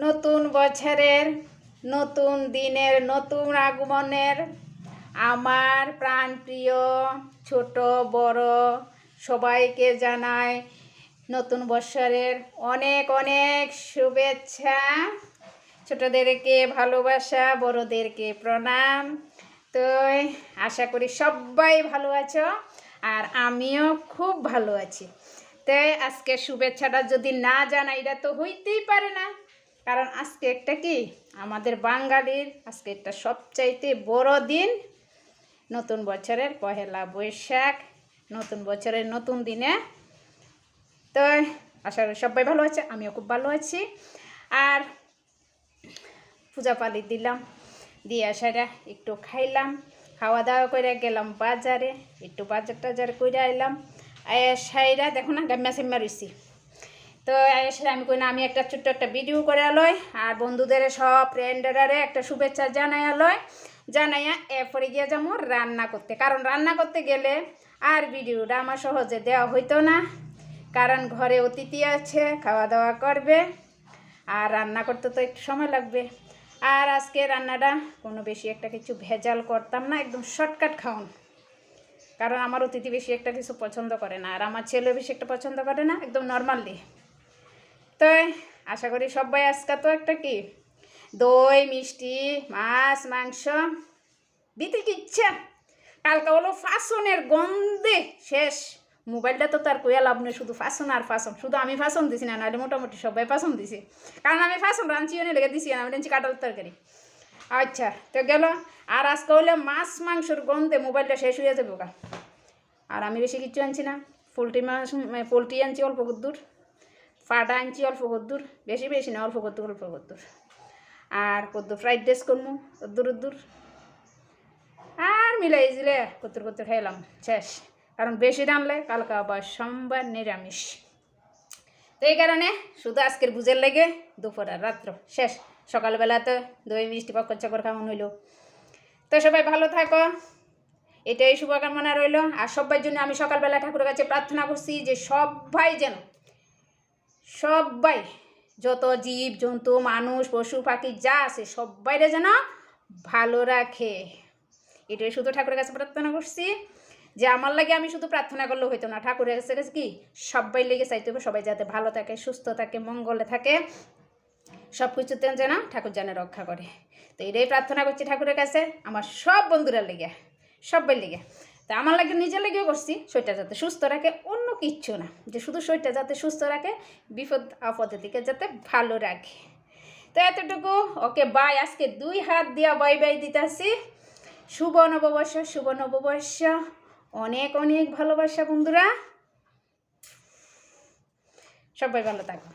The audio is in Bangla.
নতুন বছরের নতুন দিনের নতুন আগমনের আমার প্রাণপ্রিয় ছোট বড় সবাইকে জানাই নতুন বছরের অনেক অনেক শুভেচ্ছা। ছোটদেরকে ভালোবাসা, বড়দেরকে প্রণাম। তো আশা করি সবাই ভালো আছো আর আমিও খুব ভালো আছি। তো আজকে শুভেচ্ছাটা যদি না জানাই এটা তো হইতেই পারে না, কারণ আজকে একটা কি আমাদের বাঙালির আজকে একটা সবচাইতে বড় দিন, নতুন বছরের পহেলা বৈশাখ, নতুন বছরের নতুন দিনে। তো আশা করি সবাই ভালো আছে, আমিও খুব ভালো আছি। আর পূজা পালি দিলাম, দিয়ে আসারা একটু খাইলাম, খাওয়া দাওয়া করে গেলাম বাজারে, একটু বাজার টাজার করে আইলাম। সাইরা দেখো না গাম্মা সেম্মা রইছি। তো সাইরা আমি কই না আমি একটা ছোট্ট একটা ভিডিও করে আলোয় আর বন্ধুদের সব ফ্রেন্ডেরারে একটা শুভেচ্ছা জানাই আলোয়, জানাইয়া এরপরে গিয়ে যাবো রান্না করতে। কারণ রান্না করতে গেলে আর ভিডিওটা আমার সহজে দেওয়া হইতো না, কারণ ঘরে অতিথি আছে, খাওয়া দাওয়া করবে আর রান্না করতে তো একটু সময় লাগবে। আর আজকে রান্নাটা কোনো বেশি একটা কিছু ভেজাল করতাম না, একদম শর্টকাট খাওন, কারণ আমার অতিথি বেশি একটা কিছু পছন্দ করে না আর আমার ছেলে বেশি একটা পছন্দ করে না, একদম নর্মালি। তো আশা করি সবাই আজকে তো একটা কি দই মিষ্টি মাছ মাংস দিতে কি ইচ্ছা। কালকে হলো ফাসনের গন্ধে শেষ, মোবাইলটা তো তার কইয়া লাভ নেই, শুধু ফাসন আর ফাসন। শুধু আমি ফাসন দিছি না, নাহলে মোটামুটি সবাই ফাসন দিছি, কারণ আমি ফাসন রাঁচিও নিয়ে লেগে দিছি, আমি রাঁচি কাটাল তরকারি। আচ্ছা তো গেল। আর আজকে হলে মাছ মাংসর গন্ধে মোবাইলটা শেষ হয়ে যাবে ওকা। আর আমি বেশি কিছু আনছি না, পোলট্রি আনছি অল্প কদ্দুর, ফাটা আনছি অল্প কদ্দুর, বেশি বেশি না, অল্প কদ্দুর অল্প কদ্দুর। আর কদ্দুর ফ্রাইড রাইস করবো কদ্দুর আর মিলাই দিলে কদ্দুর খাইলাম শেষ। কারণ বেশি রানলে কালকে আবার সোমবার নিরামিষ। তো এই কারণে শুধু আজকের বুঝের লেগে দুপুর আর রাত্র শেষ। সকালবেলা তো দই মিষ্টি পকর চকর খাওয়ান হইল। তো সবাই ভালো থাকো, এটাই শুভকামনা রইল। আর সবার জন্য আমি সকালবেলা ঠাকুরের কাছে প্রার্থনা করছি যে সবাই যত জীব জন্তু মানুষ পশু পাখি যা আছে সবাইরে যেন ভালো রাখে, এটাই শুধু ঠাকুরের কাছে প্রার্থনা করছি। যে আমার লাগে আমি শুধু প্রার্থনা করলেও হইতো না, ঠাকুরের কাছে কি সবাই লেগে চাইতে হবে সবাই যাতে ভালো থাকে, সুস্থ থাকে, মঙ্গলে থাকে, সব কিছুতে যেন ঠাকুর যেন রক্ষা করে। তো এটাই প্রার্থনা করছি ঠাকুরের কাছে আমার সব বন্ধুরা লেগে, সবাই লেগে। তা আমার লাগে নিজের লেগেও করছি শরীরটা যাতে সুস্থ রাখে, অন্য কিচ্ছু না, যে শুধু শরীরটা যাতে সুস্থ রাখে, বিপদ আপদের দিকে যাতে ভালো রাখে। তো এতটুকু, ওকে বাই। আজকে 2 হাত দিয়া বাই বাই দিতেছি। শুভ নববর্ষ, শুভ নববর্ষ, অনেক অনেক ভালোবাসা বন্ধুরা, সবাই ভালো থাকো।